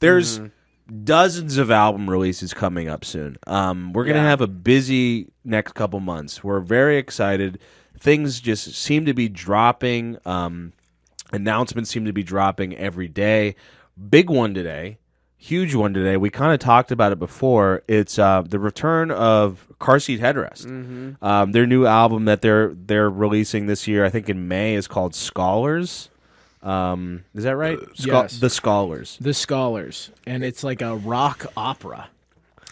There's dozens of album releases coming up soon. We're going to have a busy next couple months. We're very excited. Things just seem to be dropping. Announcements seem to be dropping every day. Big one today. Huge one today. We kind of talked about it before. It's the return of Seat Headrest. Their new album that they're releasing this year, I think in May, is called Scholars. Is that right? Yes. The Scholars. The Scholars. And it's like a rock opera.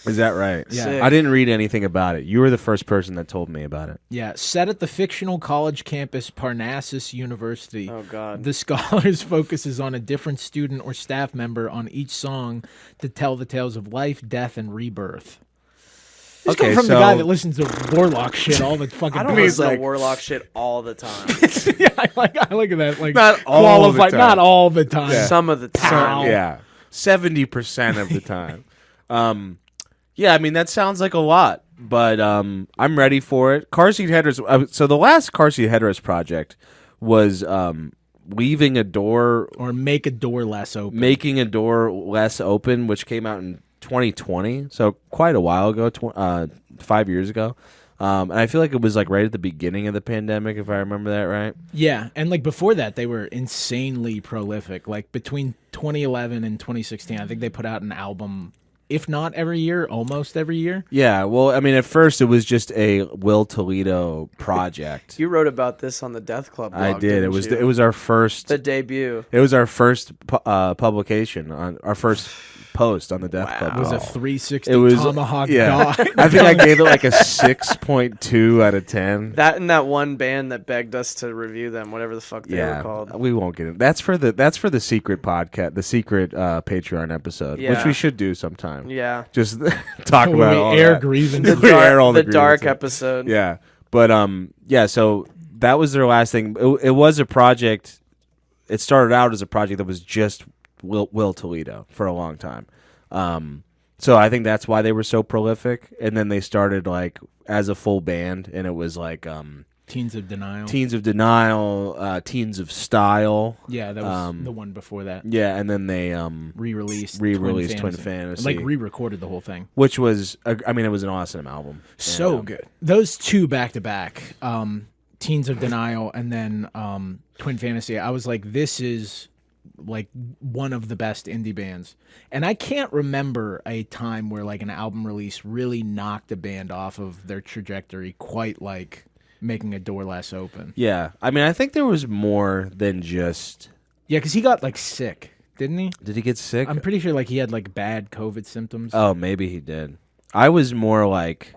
Is that right? Yeah. Sick. I didn't read anything about it. You were the first person that told me about it. Yeah, set at the fictional college campus Parnassus University. Oh, God. The Scholars focuses on a different student or staff member on each song to tell the tales of life, death, and rebirth. This comes from the guy that listens to Warlock shit all the fucking I don't time. listen to Warlock shit all the time. Yeah, I like that. Like, Not all the time. Not all the time. Some of the time. Yeah, 70% of the time. Yeah, I mean that sounds like a lot, but I'm ready for it. Seat Headrest. So the last Seat Headrest project was leaving a door Or make a door less open. making a door less open, which came out in 2020, so quite a while ago, 5 years ago. And I feel like it was like right at the beginning of the pandemic, if I remember that right. Yeah, and like before that, they were insanely prolific. Like between 2011 and 2016, I think they put out an album, if not every year, almost every year. Yeah, well, I mean, at first it was just a Will Toledo project. You wrote about this on the Death Club blog, I did. didn't It you? was our first. The debut. It was our first publication on our first post on the Death Club. It was a blog. 360 It was tomahawk yeah. dog. I think I gave it like a 6.2 out of 10. That and that one band that begged us to review them, whatever the fuck they were called. We won't get it. That's for the secret podcast, the secret Patreon episode, which Yeah. we should do sometime. Yeah. Just talk When about we all air that. grievances. We air all The the dark grievances. episode. Yeah, but yeah. So that was their last thing. It was a project. It started out as a project that was just Will Toledo for a long time. So I think that's why they were so prolific. And then they started like as a full band, and it was like Teens of Denial. Teens of Denial, Teens of Style. Yeah, that was the one before that. Yeah, and then they Re-released Twin Fantasy. Like re-recorded the whole thing. which was I mean it was an awesome album. So And, good. Those two back to back, Teens of Denial and then Twin Fantasy. I was like, this is like one of the best indie bands. And I can't remember a time where like an album release really knocked a band off of their trajectory quite like Making a Door Less Open. Yeah, I mean I think there was more than just. Yeah, because he got like sick, didn't he? Did he get sick? I'm pretty sure like he had like bad COVID symptoms. Oh, maybe he did. I was more like,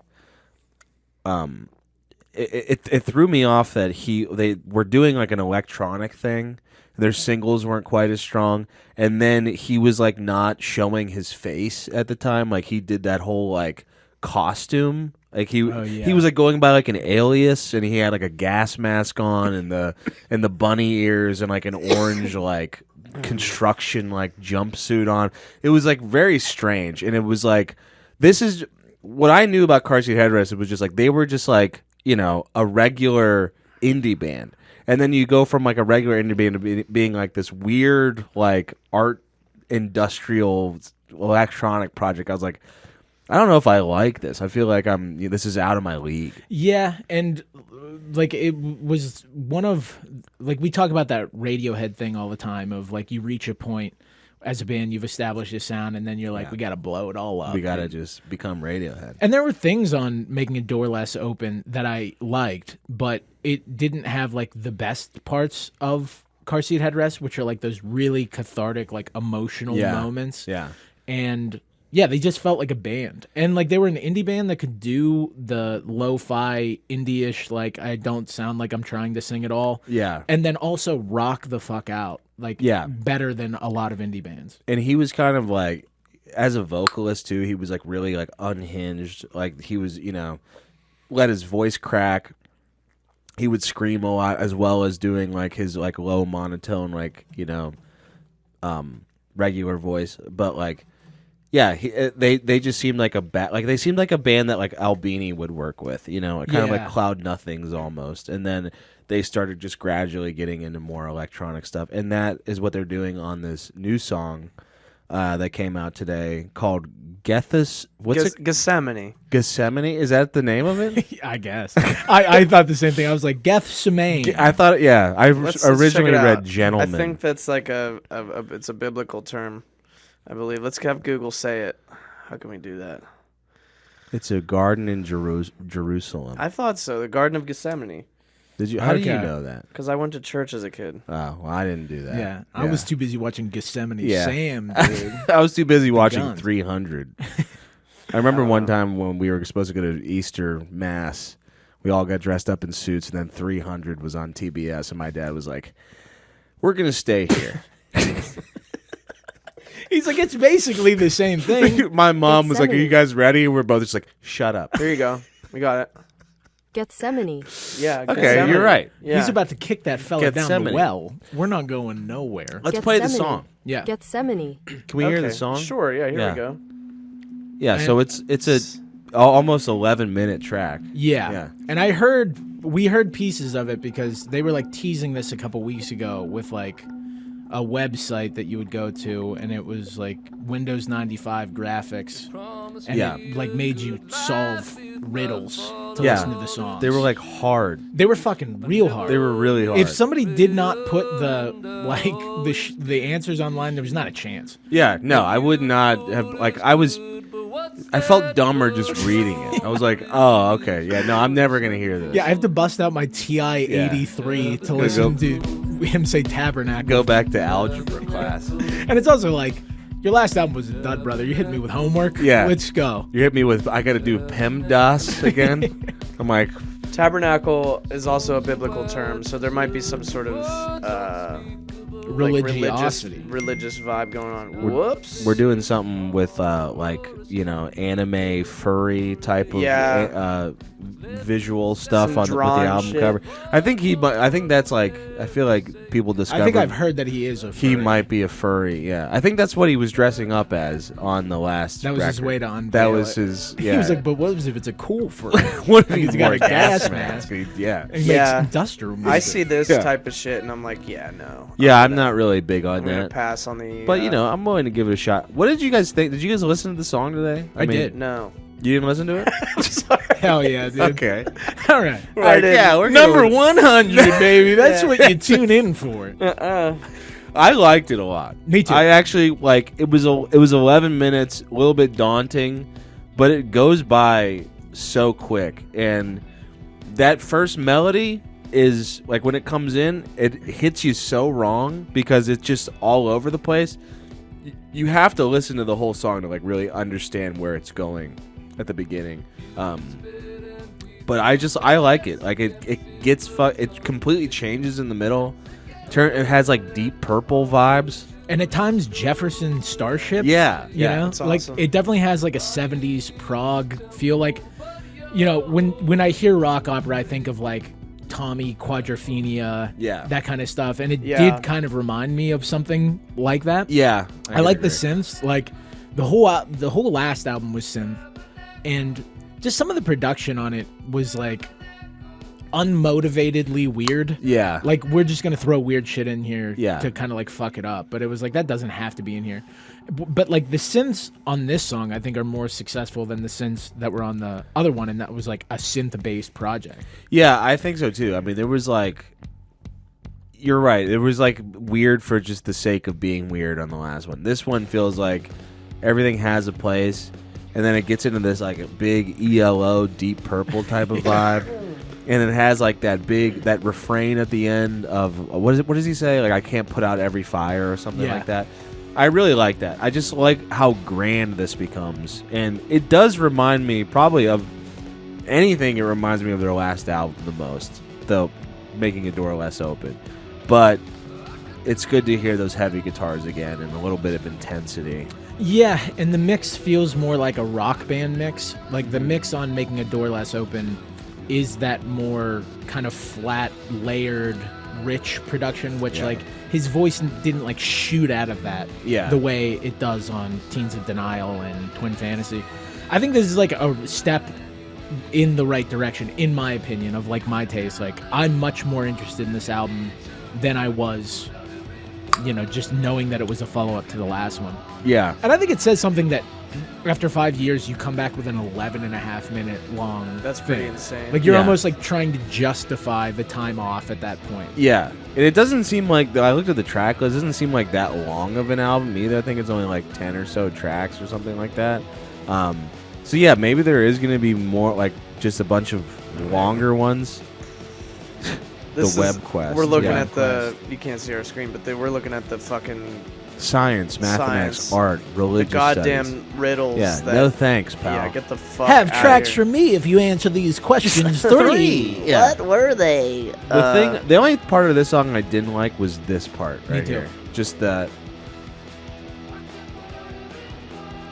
it threw me off that they were doing like an electronic thing. Their singles weren't quite as strong, and then he was like not showing his face at the time. Like he did that whole like costume. Like he was like going by like an alias, and he had like a gas mask on and the bunny ears and like an orange like construction like jumpsuit on. It was like very strange, and it was like this is what I knew about Seat Headrest. It was just like they were just like a regular indie band, and then you go from like a regular indie band to being like this weird like art industrial electronic project. I was like, I don't know if I like this. I feel like this is out of my league. Yeah, and like it was one of like we talk about that Radiohead thing all the time of like you reach a point as a band, you've established a sound, and then you're like, we got to blow it all up. We got to just become Radiohead. And there were things on Making a Door Less Open that I liked, but it didn't have like the best parts of Seat Headrest, which are like those really cathartic, like emotional moments. Yeah. And yeah, they just felt like a band. And like they were an indie band that could do the lo-fi indie-ish, like I don't sound like I'm trying to sing at all. Yeah. And then also rock the fuck out. Like better than a lot of indie bands. And he was kind of like, as a vocalist too, he was like really like unhinged. Like he was, let his voice crack. He would scream a lot as well as doing like his like low monotone, like, regular voice. But like, yeah, they just seemed like they seemed like a band that like Albini would work with, kind of like Cloud Nothings almost. And then they started just gradually getting into more electronic stuff, and that is what they're doing on this new song. that came out today called Gethsemane. Gethsemane? Is that the name of it? I guess. I thought the same thing. I was like, Gethsemane. I thought, yeah. I Let's originally check it read out. gentleman. I think that's like it's a biblical term, I believe. Let's have Google say it. How can we do that? It's a garden in Jerusalem. I thought so. The Garden of Gethsemane. Did you? How do you Okay. know that? Because I went to church as a kid. Oh, well, I didn't do that. Yeah, I was too busy watching Gethsemane Yeah. Sam, dude. I was too busy watching guns. 300. I remember one time when we were supposed to go to Easter Mass, we all got dressed up in suits, and then 300 was on TBS, and my dad was like, "We're gonna stay here." He's like, it's basically the same thing. My mom was like, "Are you Gethsemane. guys ready?" And we're both just like, "Shut up." Here you go. We got it. Gethsemane. Yeah. Okay, Gethsemane. you're right. Yeah. He's about to kick that fella down the Gethsemane. well. We're not going nowhere. Let's play the Gethsemane. song. Yeah. Gethsemane. Can we hear the Okay, song? Sure. Yeah. Here Yeah. we go. Yeah. So it's a almost 11-minute track. Yeah. Yeah. And we heard pieces of it because they were like teasing this a couple weeks ago with like a website that you would go to, and it was like Windows 95 graphics, and Yeah. it like made you solve riddles to Yeah. listen to the songs. They were like hard. they were fucking real hard. They were really hard. If somebody did not put the answers online, there was not a chance. Yeah, no, I would not have. Like, I felt dumber just reading it. I was like, oh, okay, yeah, no, I'm never gonna hear this. Yeah, I have to bust out my TI-83 to listen to him say tabernacle. Go back to algebra class. And it's also like, your last album was a dud, brother. You hit me with homework. Yeah. Let's go. You hit me with, I got to do PEMDAS again. I'm like, Tabernacle is also a biblical term, so there might be some sort of like Religiosity. religious vibe going on. Whoops. we're doing something with like, you know, anime furry type of Yeah. visual stuff Some with the drawn album shit. cover. I think that's like, I feel like people discover. I think I've heard that he is a he furry. might be a furry. Yeah, I think that's what he was dressing up as on the last. That was his record. way to unveil That was it. his. Yeah. He was like, but what if it's a cool furry? what if Like, he's he's got wore a gas mask. Yeah. And he Yeah. makes industrial music. I see this Yeah. type of shit, and I'm like, yeah, no. Yeah, I'm not really big on I'm gonna that. pass on the. But you know, I'm willing to give it a shot. What did you guys think? Did you guys listen to the song today? I did. no. You didn't listen to it? I'm sorry. Hell yeah, dude. Okay. All right. Right, didn't. yeah, we're Number gonna, 100, baby. That's Yeah. what you tune in for. I liked it a lot. Me too. I actually like it was 11 minutes, a little bit daunting, but it goes by so quick. And that first melody is like when it comes in, it hits you so wrong because it's just all over the place. You have to listen to the whole song to like really understand where it's going at the beginning. But I like it. Like it gets it completely changes in the middle. It has like deep purple vibes. And at times, Jefferson Starship. Yeah, You know, it's like awesome. it definitely has like a 70s prog feel. Like, you know, when I hear rock opera, I think of like Tommy Quadrophenia, Yeah. that kind of stuff. And it Yeah. did kind of remind me of something like that. Yeah, I like the synths. Like the whole last album was synth, and just some of the production on it was like unmotivatedly weird. Yeah, Like we're just gonna throw weird shit in here Yeah. to kind of like fuck it up, but it was like that doesn't have to be in here. But like the synths on this song, I think are more successful than the synths that were on the other one, and that was like a synth-based project. yeah, I think so too. I mean, there was like, you're right. It was like weird for just the sake of being weird on the last one. This one feels like everything has a place, and then it gets into this like a big ELO deep purple type of vibe. And it has like that refrain at the end of what does he say? Like, I can't put out every fire or something Yeah. like that. I really like that. I just like how grand this becomes. And it does remind me probably of anything. It reminds me of their last album the most, though Making a Door Less Open. But it's good to hear those heavy guitars again and a little bit of intensity. Yeah, and the mix feels more like a rock band mix. Like the mix on Making a Door Less Open is that more kind of flat, layered, rich production, which Yeah. like his voice didn't like shoot out of that Yeah. the way it does on Teens of Denial and Twin Fantasy. I think this is like a step in the right direction, in my opinion, of like my taste. Like I'm much more interested in this album than I was just knowing that it was a follow-up to the last one. Yeah. And I think it says something that after 5 years, you come back with an 11.5-minute long That's thing. pretty insane. Like, you're Yeah. almost like trying to justify the time off at that point. Yeah. And it doesn't seem like, I looked at the track list, it doesn't seem like that long of an album either. I think it's only like 10 or so tracks or something like that. So yeah, maybe there is going to be more, like just a bunch of longer ones. This the is- web quest. We're looking Yeah. at the. You can't see our screen, but we're looking at the fucking Science, mathematics, Science. art, religious goddamn studies. riddles. Yeah, that, no thanks, pal. Yeah, get the fuck. Have outta tracks here. for me if you answer these questions. 3. Yeah. What were they? The only part of this song I didn't like was this part Me right too. here. Just that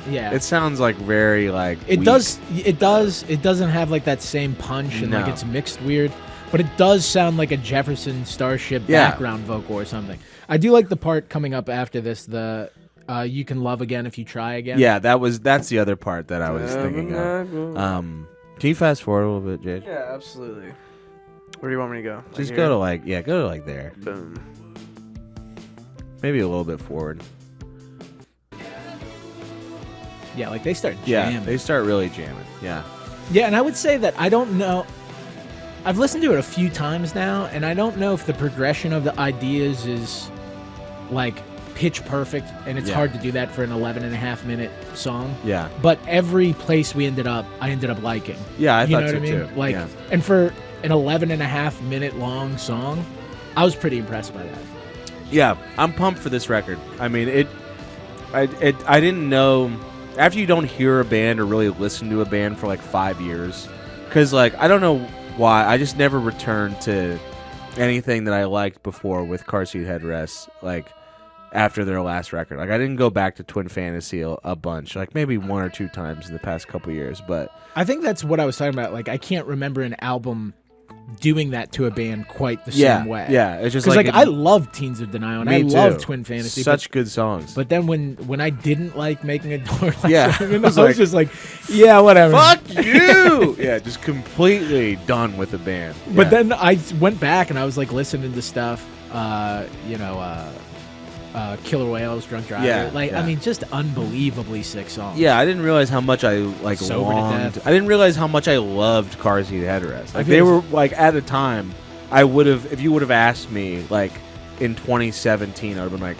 Yeah. it sounds like very like It weak. does. It doesn't have like that same punch and like No. it's mixed weird, but it does sound like a Jefferson Starship Yeah. background vocal or something. I do like the part coming up after this. The you can love again if you try again. Yeah, that's the other part that I was thinking of. Can you fast forward a little bit, Jake? Yeah, absolutely. Where do you want me to go? Like Just here? go to like there. Boom. Maybe a little bit forward. Yeah, like they start Yeah, jamming. they start really jamming. Yeah. Yeah, and I would say that I don't know. I've listened to it a few times now, and I don't know if the progression of the ideas is like pitch perfect, and it's Yeah. hard to do that for an 11.5-minute song. Yeah. But every place I ended up liking. Yeah, I You thought know so what I mean? too. Like, yeah. and for an 11.5-minute long song, I was pretty impressed by that. Yeah, I'm pumped for this record. I mean, I didn't know after you don't hear a band or really listen to a band for like 5 years, because like I don't know why I just never returned to anything that I liked before with Car Seat Headrest. Like after their last record, like I didn't go back to Twin Fantasy a bunch, like maybe 1 or 2 times in the past couple years, but I think that's what I was talking about. Like, I can't remember an album doing that to a band quite the yeah, same way. yeah, it's just Because like, I love Teens of Denial and me I love too. Twin Fantasy. Such good songs. But then when I didn't like Making a Door, Yeah, I I was was just like, yeah, whatever. Fuck you! Yeah, just completely done with the band. But Yeah. then I went back and I was like listening to stuff, Killer Whales, Drunk Driver. Yeah, Like, yeah. I mean, just unbelievably sick songs. Yeah, I didn't realize how much I like Sober to longed. Death. I didn't realize how much I loved Car Seat Headrest. Like feel they were this- like at the time, I would have if you would have asked me like in 2017, I would have been like,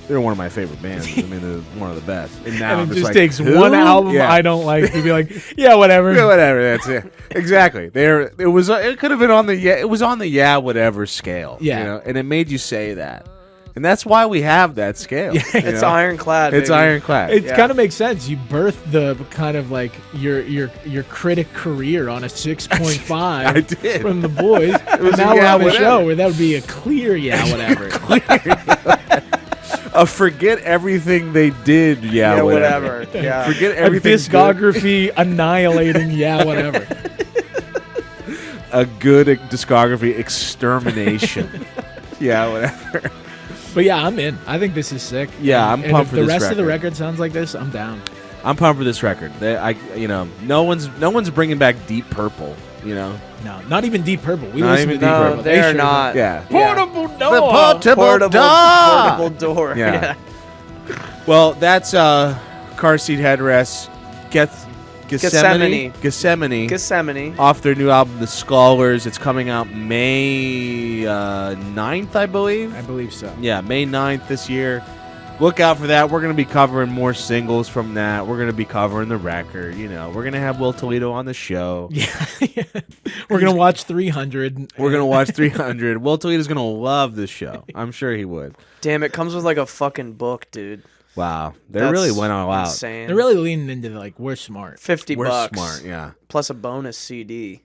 they're one of my favorite bands. I mean, they're one of the best. And now And I'm it just just like, takes who? one album Yeah. I don't like to be like, yeah, whatever. Yeah, whatever. That's it. Exactly. It could have been on the it was on the whatever scale. Yeah. You know? And it made you say that, and that's why we have that scale. Yeah. you It's know? ironclad. It's baby. ironclad. It Yeah. kind of makes sense. You birthed the kind of like your critic career on a 6.5 I did. from the boys. was And now a we're yeah, on a whatever. show where that would be a clear whatever. Forget everything they did. Yeah, Whatever. whatever. Yeah. Forget A everything. discography annihilating whatever. A good discography extermination. Yeah, whatever. But yeah, I'm in. I think this is sick. Yeah, I'm and pumped if for the this rest of the record. record sounds like this, I'm down. I'm pumped for this record. No one's bringing back Deep Purple. You know. No, not even Deep Purple. We Not listen to even Deep Deep No, Purple. they're sure not. Yeah. Portable door. The portable door. portable door. Yeah. Well, that's Car Seat Headrest. Gethsemane. Gethsemane. Off their new album, The Scholars. It's coming out May 9th, I believe. I believe so. Yeah, May 9th this year. Look out for that. We're going to be covering more singles from that. We're going to be covering the record. You know, we're going to have Will Toledo on the show. Yeah. We're going to watch 300. We're going to watch 300. Will Toledo's going to love this show. I'm sure he would. Damn, it comes with like a fucking book, dude. Wow. They That's really went all out. Insane. They're really leaning into like, we're smart. $50 We're bucks. smart, yeah. Plus a bonus CD.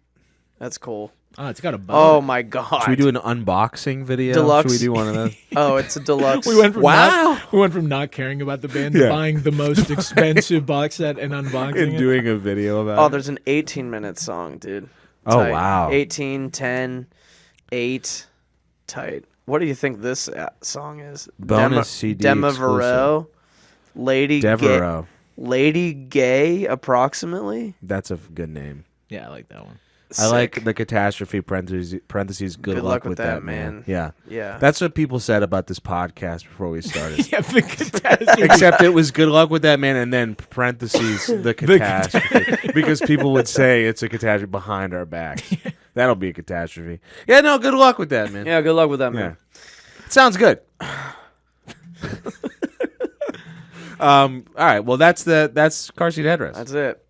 That's cool. Oh, it's got a bow. Oh my god. Should we do an unboxing video? Deluxe. Should we do one of those? Oh, it's a deluxe. We went from Wow. we went from not caring about the band Yeah. to buying the most expensive box set and unboxing And it. doing a video about Oh, it? there's an 18-minute song, dude. Oh, Tight. wow. 18, 10, 8. Tight. What do you think this song is? Bonus CD Demeraux. Lady Gay. Devereaux. Lady Gay, approximately. That's a good name. Yeah, I like that one. I like Sick. the catastrophe parentheses. Good luck with that, man. Yeah, Yeah. that's what people said about this podcast before we started. Yeah, the catastrophe. Except it was good luck with that man, and then parentheses the catastrophe because people would say it's a catastrophe behind our backs. That'll be a catastrophe. Yeah, no, good luck with that, man. Yeah, good luck with that, Yeah. man. Sounds good. All right. Well, that's car seat headrest. That's it.